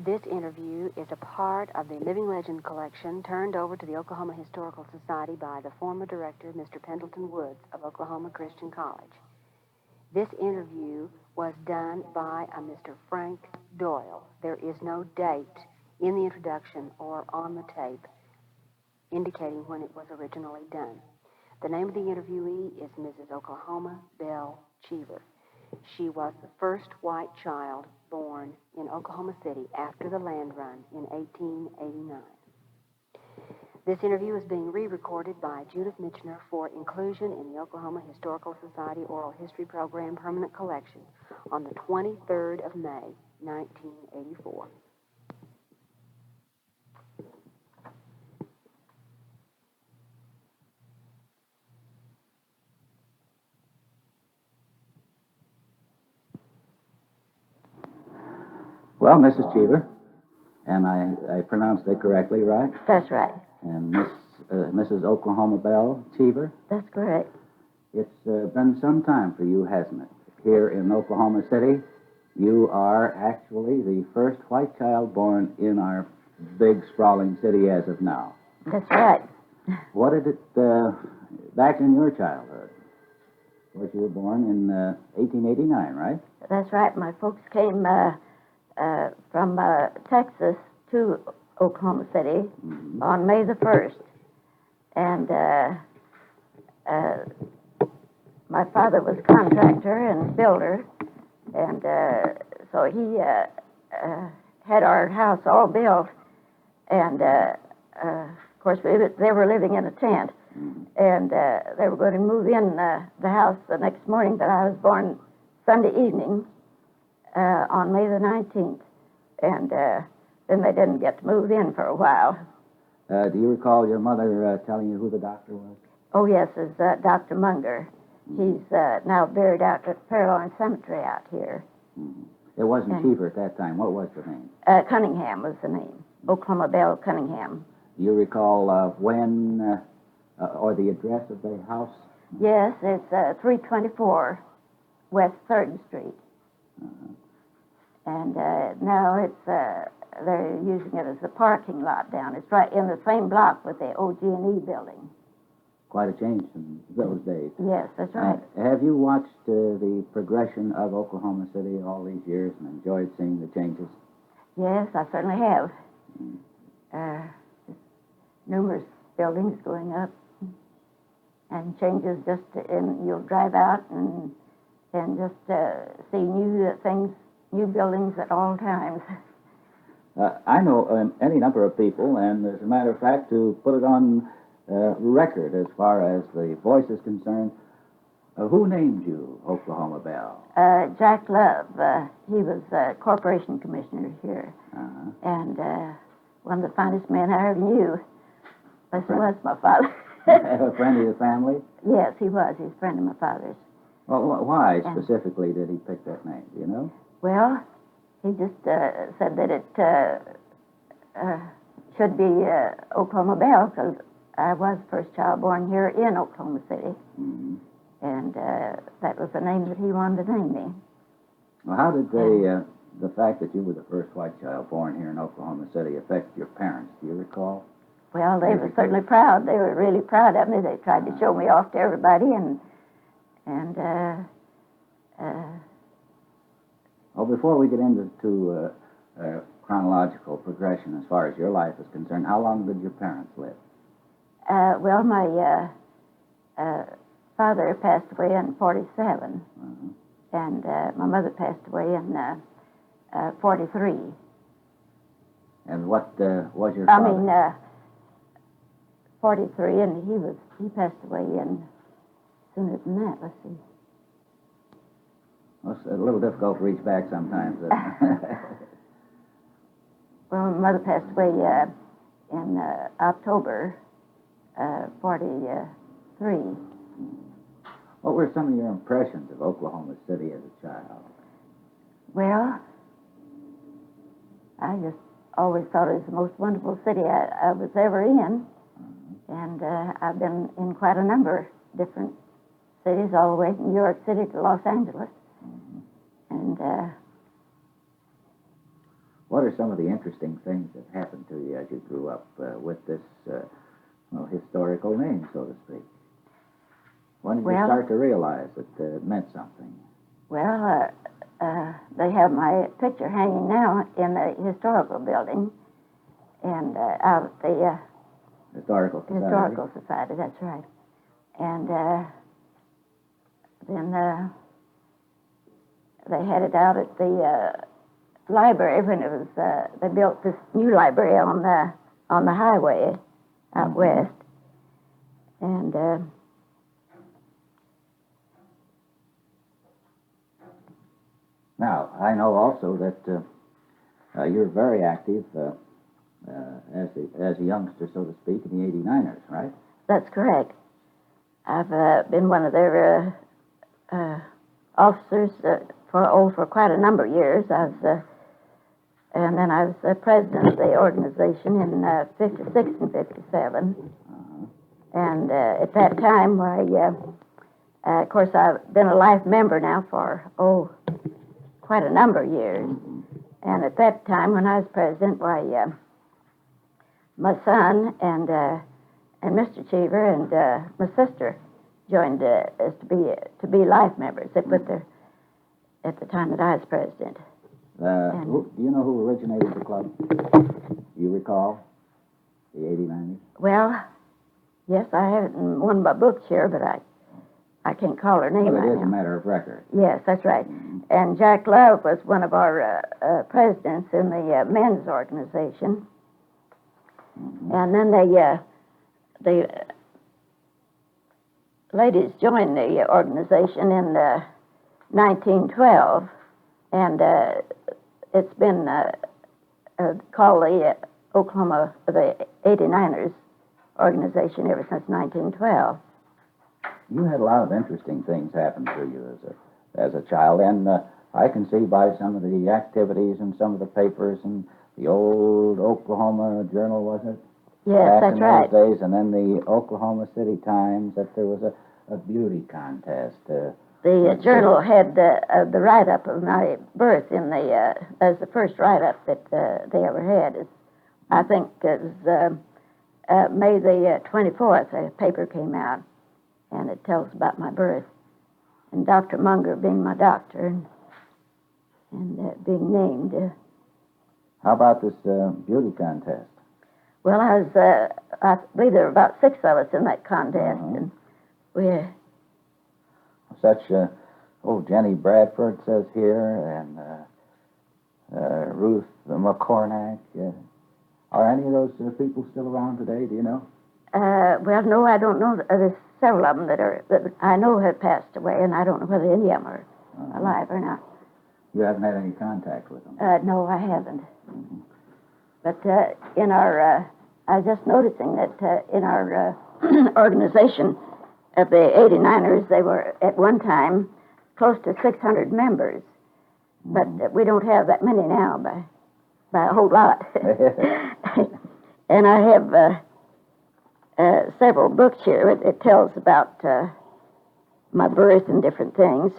This interview is a part of the Living Legend collection turned over to the Oklahoma Historical Society by the former director, Mr. Pendleton Woods of Oklahoma Christian College. This interview was done by a Mr. Frank Doyle. There is no date in the introduction or on the tape indicating when it was originally done. The name of the interviewee is Mrs. Oklahoma Belle Cheever. She was the first white child born in Oklahoma City after the land run in 1889. This interview is being re-recorded by Judith Mitchner for inclusion in the Oklahoma Historical Society Oral History Program Permanent Collection on the 23rd of May, 1984. Well, Mrs. Cheever, and I pronounced that correctly, right? That's right. And Mrs. Oklahoma Belle Cheever? That's correct. It's been some time for you, hasn't it? Here in Oklahoma City, you are actually the first white child born in our big, sprawling city as of now. That's right. What did it, back in your childhood? Of course, you were born in 1889, right? That's right. My folks came from Texas to Oklahoma City on May the 1st. And my father was a contractor and builder, and so he had our house all built, and of course they were living in a tent, and they were going to move in the house the next morning, but I was born Sunday evening on May the 19th, and then they didn't get to move in for a while. Do you recall your mother telling you who the doctor was? Oh, yes, it's Dr. Munger. He's now buried out at Fairlawn Cemetery out here. It wasn't Cheever at that time. What was the name? Cunningham was the name. Oklahoma Belle Cunningham. Do you recall when or the address of the house? Yes, it's 324 West 3rd Street. And now it's they're using it as a parking lot down. It's right in the same block with the OG&E building. Quite a change from those days. Yes, that's right. Have you watched the progression of Oklahoma City all these years and enjoyed seeing the changes? Yes, I certainly have. Numerous buildings going up and changes just in, you'll drive out and just see new things, new buildings at all times. I know any number of people, and as a matter of fact, to put it on record as far as the voice is concerned, who named you Oklahoma Belle? Jack Love. He was corporation commissioner here, and one of the finest men I ever knew. This was my father. A friend of your family? Yes, he was. He's a friend of my father's. Well, why specifically did he pick that name? Do you know? Well, he just said that it should be Oklahoma Belle, because I was the first child born here in Oklahoma City. And that was the name that he wanted to name me. Well, how did the fact that you were the first white child born here in Oklahoma City affect your parents? Do you recall? Well, they were certainly proud. They were really proud of me. They tried to show me off to everybody, and well, before we get into chronological progression as far as your life is concerned, how long did your parents live? Well, my father passed away in 47, and my mother passed away in 43. And what was your father? I mean, 43, and he passed away in sooner than that. Let's see. Well, it's a little difficult to reach back sometimes. Well, my mother passed away in October 43. What were some of your impressions of Oklahoma City as a child? Well, I just always thought it was the most wonderful city I was ever in. And I've been in quite a number of different cities, all the way from New York City to Los Angeles. And What are some of the interesting things that happened to you as you grew up with this historical name, so to speak? When did you start to realize that it meant something? Well, they have my picture hanging now in the historical building, and out at the Historical Society. Historical Society, that's right. And then they had it out at the library when it was. They built this new library on the highway out west, and. Now, I know also that you're very active as a youngster, so to speak, in the 89ers, right? That's correct. I've been one of their officers for quite a number of years. And then I was president of the organization in 56 and 57. And at that time, of course, I've been a life member now for, quite a number of years. And at that time, when I was president, my son and Mr. Cheever and my sister joined as to be life members. They put there at the time that I was president. Do you know who originated the club? You recall the 89ers? Well, yes, I have it in one of my books here, but I can't call her name Well, right it is now. a matter of record. Yes, that's right. And Jack Love was one of our presidents in the men's organization. And then the ladies joined the organization in 1912, and it's been called the the 89ers organization ever since 1912. You had a lot of interesting things happen to you as a child, and I can see by some of the activities and some of the papers and the old Oklahoma Journal, was it? Yes, Back that's right. in those days, and then the Oklahoma City Times, that there was a beauty contest. The journal had the write-up of my birth in as the first write-up that they ever had. I think it was May the 24th, a paper came out, and it tells about my birth. And Dr. Munger being my doctor and being named. How about this beauty contest? Well, I believe there were about 6 of us in that contest, and we... Such, Jenny Bradford says here, and Ruth McCornack. Are any of those people still around today, do you know? Well, no, I don't know. There's several of them that I know have passed away, and I don't know whether any of them are alive or not. You haven't had any contact with them? No, I haven't. But in our, I was just noticing that in our organization of the 89ers, they were at one time close to 600 members. But we don't have that many now by a whole lot. And I have several books here. It tells about my birth and different things.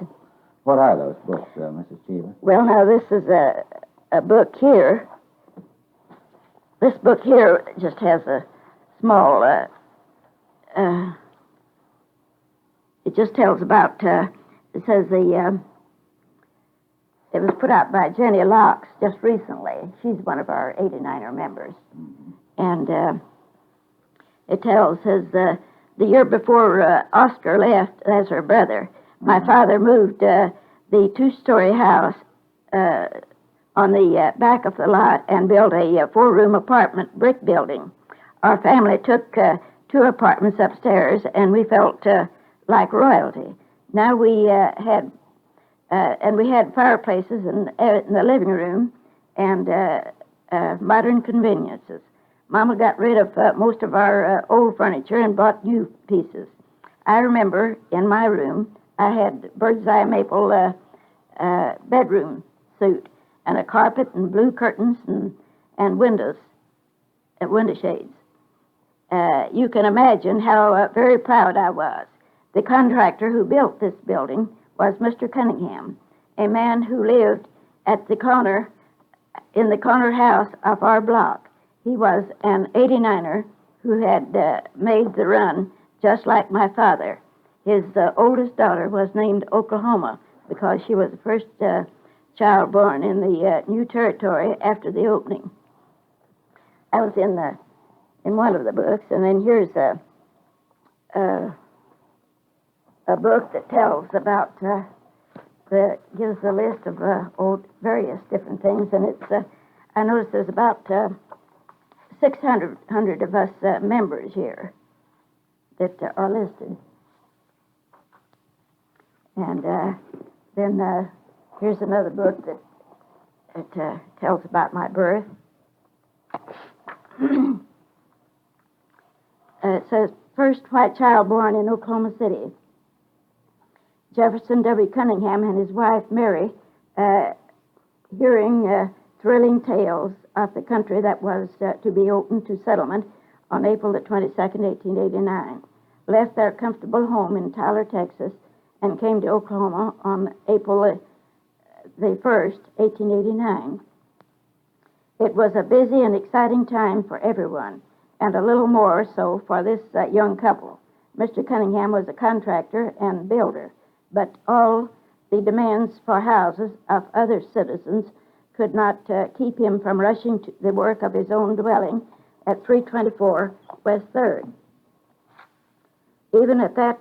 What are those books, Mrs. Cheever? Well, now, this is a book here. This book here just has a small, it just tells about, it says it was put out by Jenny Locks just recently. She's one of our 89er members. And it says, the year before Oscar left as her brother, my father moved the 2-story house on the back of the lot and built a 4-room apartment brick building. Our family took 2 apartments upstairs, and we felt like royalty. Now we had fireplaces in the living room and modern conveniences. Mama got rid of most of our old furniture and bought new pieces. I remember in my room I had bird's eye maple bedroom suit and a carpet and blue curtains and windows, window shades. You can imagine how very proud I was. The contractor who built this building was Mr. Cunningham, a man who lived at the corner in the corner house of our block. He was an 89er who had made the run just like my father. His oldest daughter was named Oklahoma because she was the first child born in the new territory after the opening. I was in one of the books, and then here's a book that tells about gives a list of various different things, and it's I noticed there's about 600 of us members here that are listed. And then here's another book that tells about my birth. It says, first white child born in Oklahoma City. Jefferson W. Cunningham and his wife, Mary, hearing thrilling tales of the country that was to be opened to settlement on April the 22nd, 1889, left their comfortable home in Tyler, Texas, and came to Oklahoma on April the 1st, 1889. It was a busy and exciting time for everyone, and a little more so for this young couple. Mr. Cunningham was a contractor and builder, but all the demands for houses of other citizens could not keep him from rushing to the work of his own dwelling at 324 West 3rd. Even at that,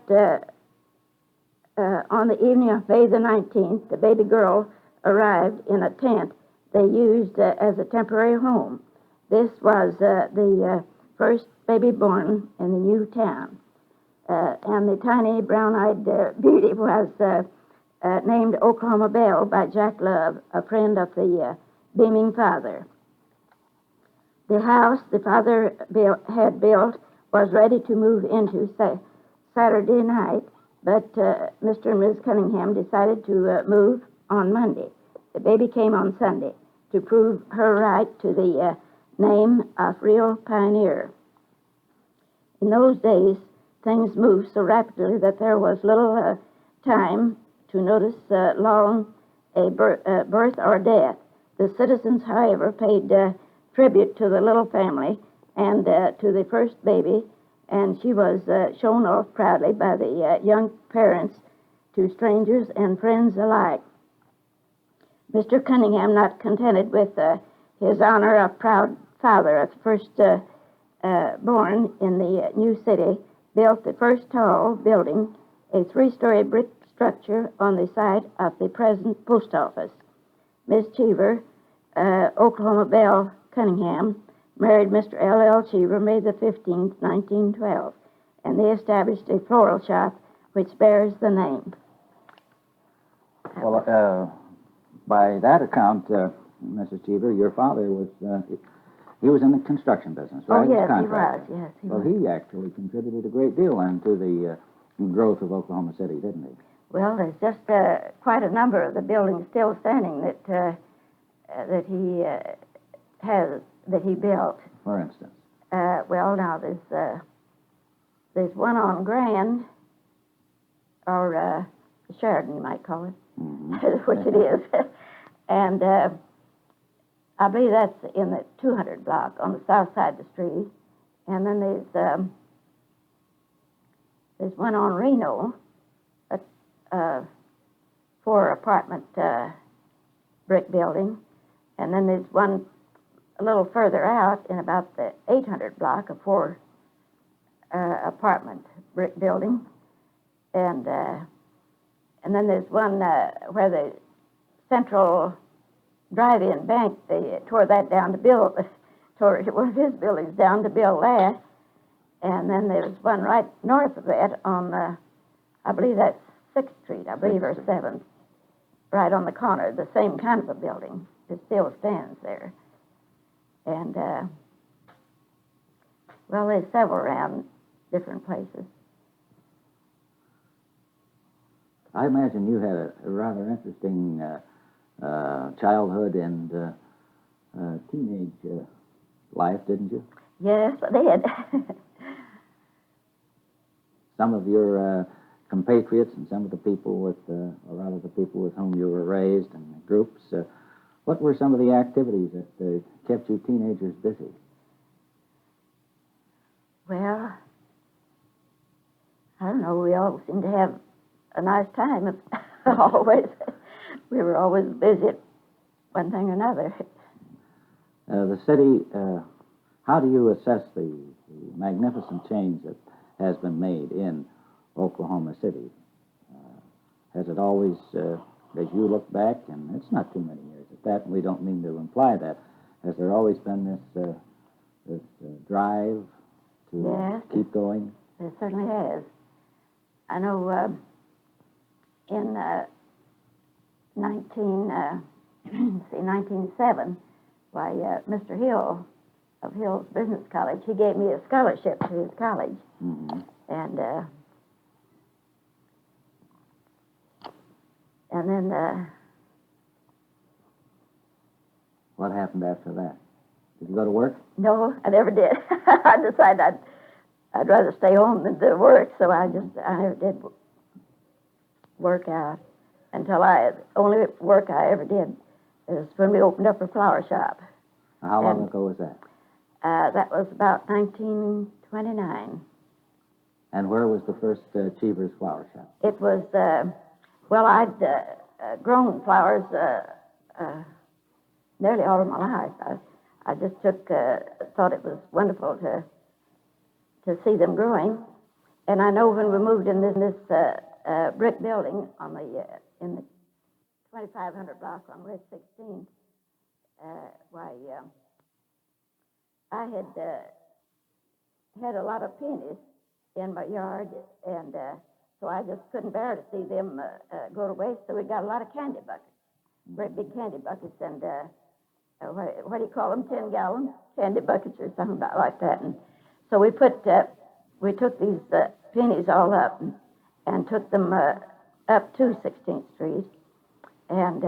on the evening of May the 19th, the baby girl arrived in a tent they used as a temporary home. This was the first baby born in the new town. And the tiny brown-eyed beauty was named Oklahoma Belle by Jack Love, a friend of the beaming father. The house the father had built was ready to move into Saturday night, but Mr. and Ms. Cunningham decided to move on Monday. The baby came on Sunday to prove her right to the name of real pioneer. In those days, things moved so rapidly that there was little time to notice long a birth or death. The citizens, however, paid tribute to the little family and to the first baby, and she was shown off proudly by the young parents to strangers and friends alike. Mr. Cunningham, not contented with his honor of proud father of the first born in the new city, built the first tall building, a 3-story brick structure on the site of the present post office. Miss Cheever, Oklahoma Belle Cunningham, married Mr. L.L. Cheever May the 15th, 1912, and they established a floral shop which bears the name. Well, by that account, Mrs. Cheever, your father was, he was in the construction business, right? Oh, yes, he was, yes. Well, he actually contributed a great deal then to the growth of Oklahoma City, didn't he? Well, there's just quite a number of the buildings still standing that he built. For instance? Well, now there's one on Grand, or Sheridan, you might call it, which it is. And I believe that's in the 200 block on the south side of the street. And then there's one on Reno, a 4-apartment brick building. And then there's one a little further out in about the 800 block, a 4-apartment brick building. And then there's one where the Central Drive-In Bank, they tore that down to build, tore one of his buildings down to build that. And then there's one right north of that on, I believe that's 6th Street, I believe, or 7th, right on the corner, the same kind of a building. It still stands there. And, well, there's several around different places. I imagine you had a rather interesting childhood and teenage life, didn't you? Yes, I did. Some of your compatriots and some of the people with, a lot of the people with whom you were raised and groups, What were some of the activities that kept you teenagers busy? Well, I don't know. We all seemed to have a nice time. Always, we were always busy at one thing or another. The city, how do you assess the magnificent change that has been made in Oklahoma City? Has it always, as you look back, and it's not too many years at that, and we don't mean to imply that, has there always been this drive to Yes. keep going? It certainly has. I know in 1907, why, Mr. Hill of Hill's Business College, he gave me a scholarship to his college. Mm-hmm. And then What happened after that? Did you go to work? no, I never did. I decided I'd rather stay home than do work, so I never did work out until only work I ever did is when we opened up a flower shop. How long ago was that? That was about 1929. And where was the first Cheever's flower shop? It was, well, I'd grown flowers nearly all of my life. I just thought it was wonderful to see them growing. And I know when we moved in this brick building on in the 2500 block on West 16th, I had a lot of peonies in my yard, and so I just couldn't bear to see them go to waste. So we got a lot of candy buckets, great big candy buckets, and what do you call them? 10-gallon candy buckets or something about like that. And so we took these peonies all up and took them up to 16th Street, and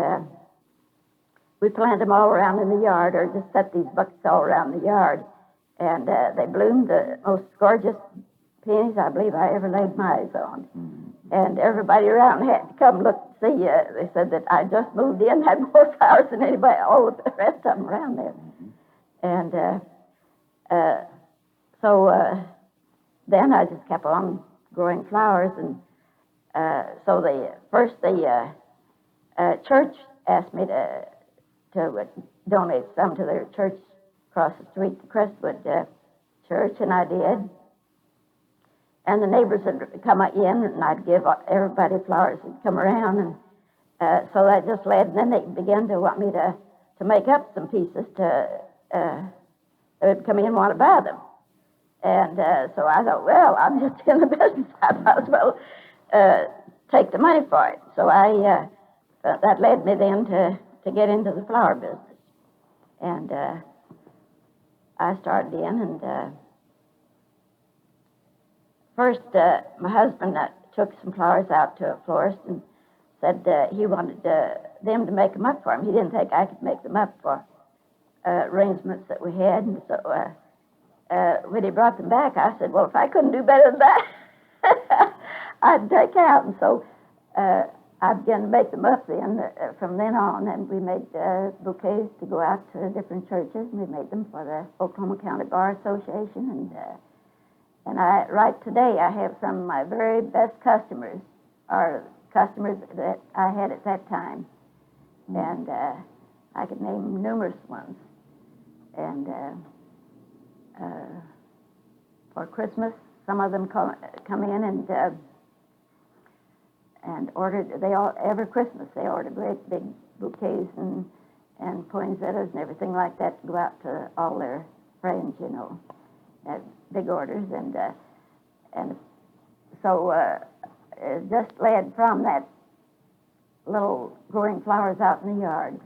we planted them all around in the yard, or just set these buckets all around the yard, and they bloomed the most gorgeous peonies I believe I ever laid my eyes on. And everybody around had to come look and see. They said that I just moved in, had more flowers than anybody, all the rest of them around there. And so then I just kept on growing flowers, and so the church asked me to donate some to their church across the street, the Crestwood Church, and I did. And the neighbors would come in, and I'd give everybody flowers that come around, and so that just led. And then they began to want me to make up some pieces they would come in and want to buy them. And so I thought, well, I'm just in the business. I might as well take the money for it. So that led me then to get into the flower business. And I started in, and first my husband took some flowers out to a florist and said he wanted them to make them up for him. He didn't think I could make them up for arrangements that we had. And so when he brought them back, I said, well, if I couldn't do better than that, I'd take out. And so I began to make them up then, from then on, and we made bouquets to go out to different churches, and we made them for the Oklahoma County Bar Association. And right today, I have some of my very best customers are customers that I had at that time. And I could name numerous ones. And for Christmas, some of them come in and ordered. Every Christmas they order great big bouquets and poinsettias and everything like that to go out to all their friends, big orders, and so it just led from that little growing flowers out in the yard.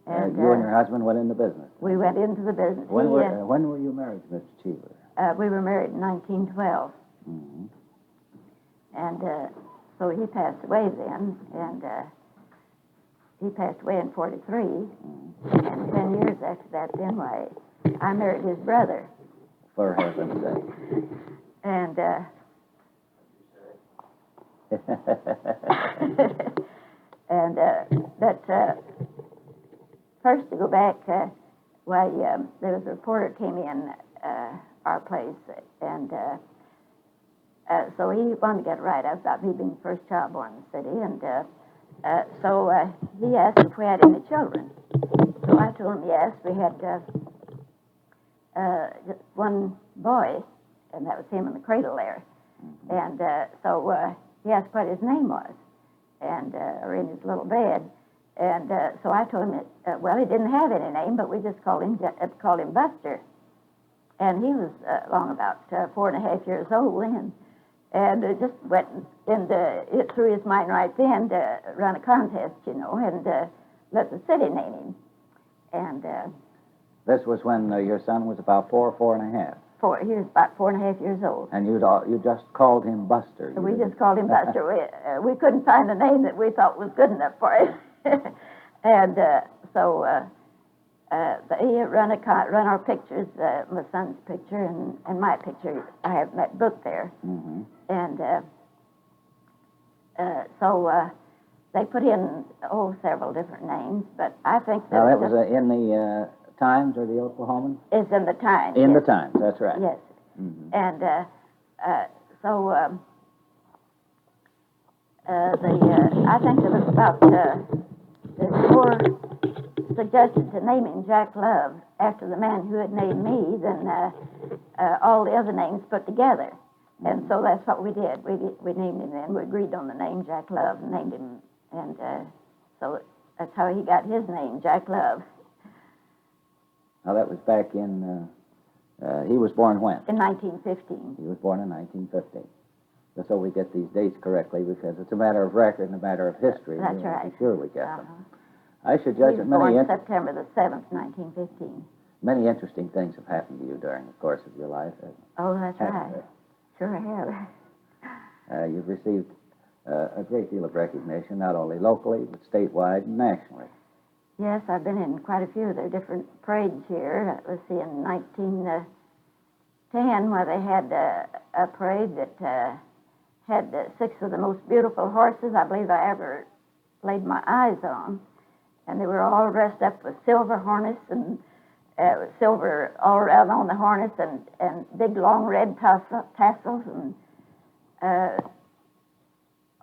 And you and your husband went into business. We went into the business. When were you married to Mr. Cheever? We were married in 1912. Mm-hmm. And so he passed away then, and he passed away in 43. Mm-hmm. And 10 years after that, then I married his brother. For heaven's sake. And and first to go back, there was a reporter came in our place, and so he wanted to get right about me being the first child born in the city, and so he asked if we had any children. So I told him yes, we had just one boy, and that was him in the cradle there. And so he asked what his name was, and or in his little bed. And so I told him, well, he didn't have any name, but we just called him Buster. And he was long about 4.5 years old then. And it just went, and it threw his mind right then to run a contest, and let the city name him. And This was when your son was about 4.5. he was about 4.5 years old. And you just called him Buster. We just called him Buster. We couldn't find a name that we thought was good enough for him. And so he run our pictures, my son's picture and my picture. I have that book there. Mm-hmm. And so they put in, several different names, but I think that... Now, that was in the Times or the Oklahoman? It's in the Times. In yes. the Times, that's right. Yes. Mm-hmm. And so I think there was about there's more suggested to name him Jack Love after the man who had named me than all the other names put together. And so that's what we did. We named him then. We agreed on the name Jack Love and named him. And so that's how he got his name, Jack Love. Now, that was back in, he was born when? In 1915. He was born in 1915. Just so we get these dates correctly, because it's a matter of record and a matter of history. That's We'll right. be sure we get them. Uh-huh. I should judge He that was born September the 7th, 1915. many interesting things have happened to you during the course of your life. Oh, that's Haven't right. Sure I have. You've received a great deal of recognition, not only locally, but statewide and nationally. Yes, I've been in quite a few of their different parades here. Let's see, in 1910, where they had a parade that had 6 of the most beautiful horses I believe I ever laid my eyes on. And they were all dressed up with silver harness and silver all around on the harness and big long red tassels. And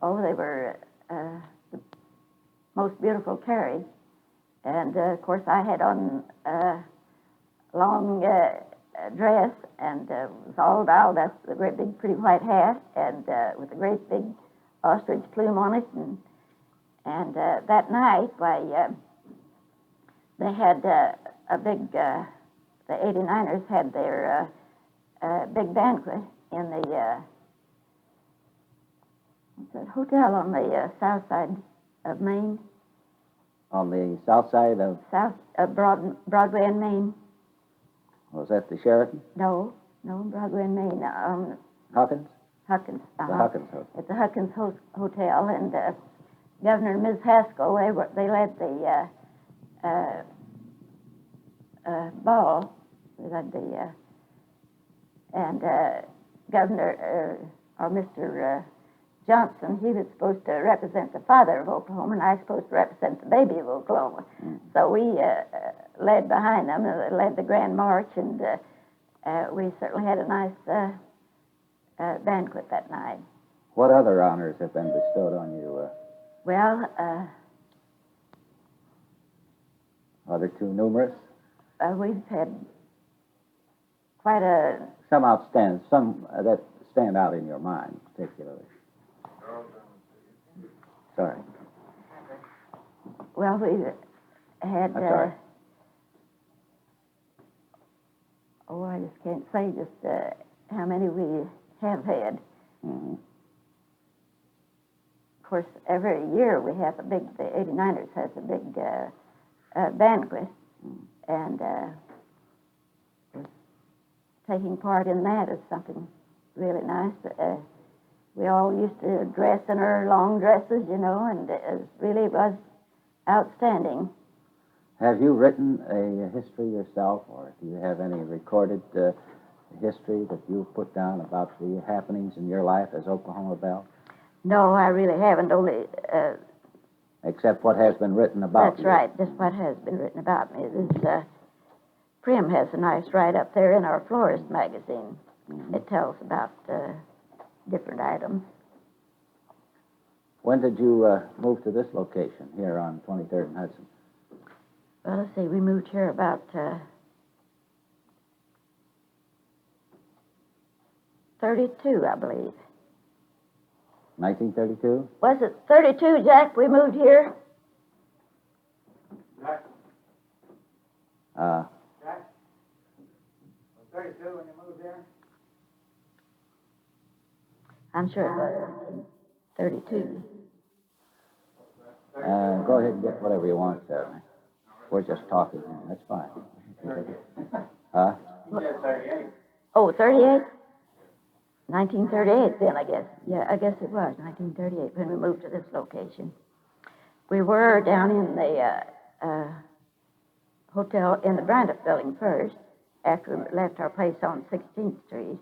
they were the most beautiful carriage. And, of course, I had on a long dress and was all dialed up with a great big pretty white hat and with a great big ostrich plume on it. And that night, they had a big, the 89ers had their big banquet in the hotel on the south side of Maine. On the south side of... Broadway and Maine. Was that the Sheraton? No, Broadway and Maine. Hawkins? Huckins. The Hawkins Hotel. At the Huckins Hotel, and Governor and Ms. Haskell, they led the ball. They led the and Governor or Mr. Johnson, he was supposed to represent the father of Oklahoma, and I was supposed to represent the baby of Oklahoma. Mm. So we led behind them, led the Grand March, and we certainly had a nice banquet that night. What other honors have been bestowed on you? Well, are there too numerous? We've had quite a... Some that stand out in your mind, particularly. Sorry. Well, we had... sorry. I just can't say just how many we have had. Mm-hmm. Of course, every year we have the 89ers has a big banquet, and taking part in that is something really nice. We all used to dress in our long dresses, and it really was outstanding. Have you written a history yourself, or do you have any recorded history that you've put down about the happenings in your life as Oklahoma Belle? No, I really haven't. Only except what has been written about That's you. right, just what has been written about me. This Prim has a nice write-up there in our Florist magazine. It tells about different items. When did you move to this location here on 23rd and Hudson? Well, let's see, we moved here about 32, I believe. 1932? Was it 32, Jack, we moved here? Jack? Jack? Was 32 when you moved here? I'm sure it was 32. Go ahead and get whatever you want, sir. We're just talking here. That's fine. Huh? Oh, 38? 1938 then, I guess. Yeah, I guess it was 1938 when we moved to this location. We were down in the hotel in the Brandis building first, after we left our place on 16th Street.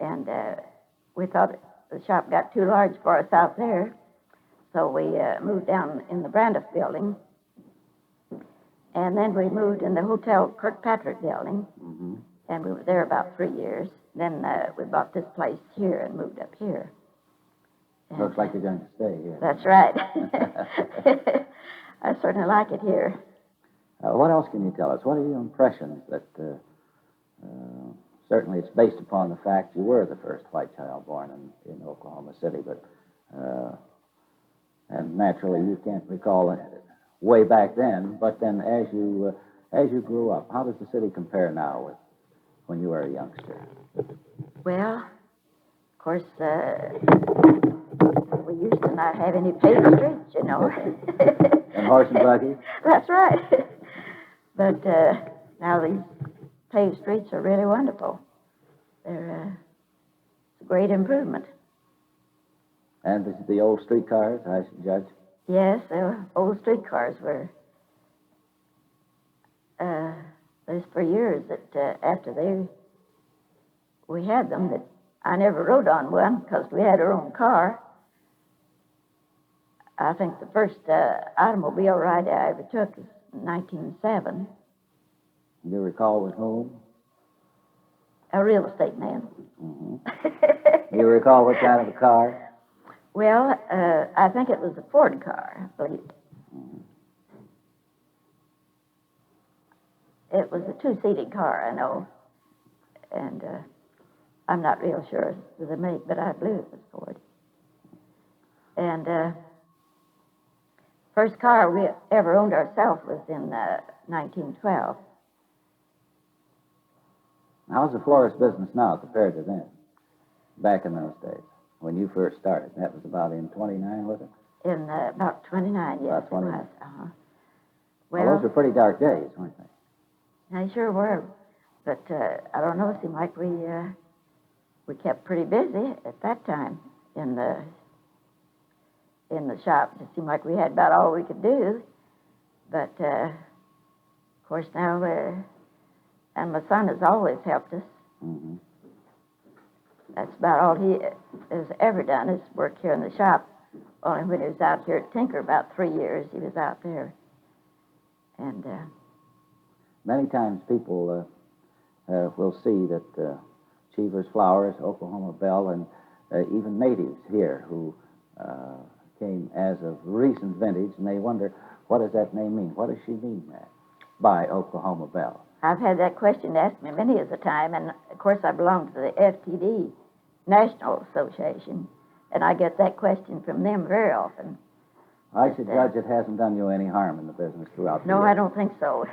And we thought the shop got too large for us out there, so we moved down in the Brandis building. And then we moved in the Hotel Kirkpatrick building, and we were there about 3 years. Then we bought this place here and moved up here. And, Looks like you're going to stay here. That's right. I certainly like it here. What else can you tell us? What are your impressions that, certainly it's based upon the fact you were the first white child born in Oklahoma City, but, and naturally you can't recall it way back then, but then as you grew up, how does the city compare now with when you were a youngster? Well, of course, we used to not have any paved streets, you know. And horse and buggy? That's right. But now these paved streets are really wonderful. They're it's a great improvement. And the old streetcars, I should judge? Yes, the old streetcars were. There's for years that after we had them, that I never rode on one because we had our own car. I think the first automobile ride I ever took was 1907. You recall with whom? A real estate man. You recall what kind of a car? Well, I think it was a Ford car, I believe. It was a two-seated car, I know. And I'm not real sure of the make, but I believe it was Ford. And first car we ever owned ourselves was in 1912. How's the florist business now compared to then, back in those days, when you first started? That was about in 29, was it? In about 29, yes, About 29. it was. Uh-huh. Well, those were pretty dark days, weren't they? They sure were. But I don't know, it seemed like we kept pretty busy at that time in the shop. It seemed like we had about all we could do. But, of course, now, and my son has always helped us. That's about all he has ever done is work here in the shop. Only when he was out here at Tinker about 3 years, he was out there. And many times people will see that Cheever's Flowers, Oklahoma Belle, and even natives here who came as of recent vintage, and they wonder, what does that name mean? What does she mean by Oklahoma Belle? I've had that question asked me many of the time, and of course I belong to the FTD, National Association, and I get that question from them very often. I should judge it hasn't done you any harm in the business throughout the No, years. I don't think so.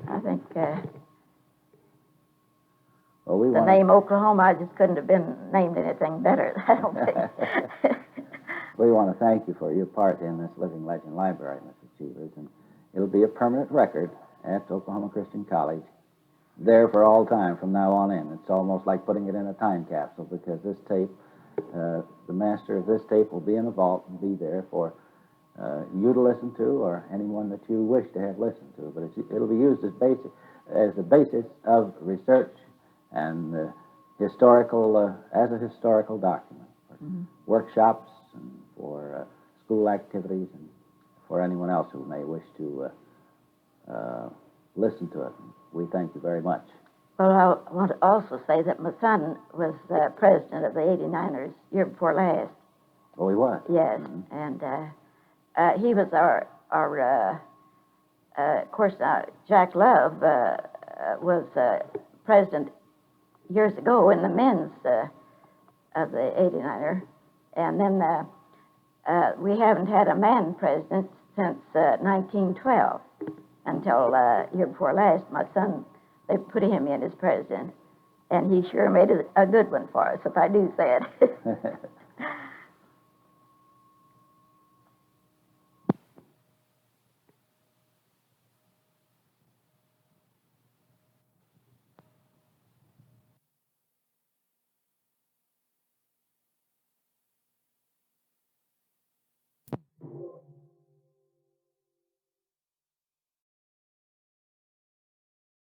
I think Well, we the want name Oklahoma, I just couldn't have been named anything better, I don't think. We want to thank you for your part in this Living Legend Library, Mrs. Cheevers, and it'll be a permanent record at Oklahoma Christian College, there for all time from now on in. It's almost like putting it in a time capsule, because this tape, the master of this tape will be in a vault and be there for you to listen to, or anyone that you wish to have listened to. But it'll be used as a basis of research and historical, as a historical document for workshops and for school activities and for anyone else who may wish to listen to it. We thank you very much. Well, I want to also say that my son was president of the 89ers year before last. Oh, he was? Yes, and he was our of course, Jack Love was president years ago in the men's of the 89er, and then we haven't had a man president since 1912 until year before last. My son, they put him in as president, and he sure made a good one for us, if I do say it.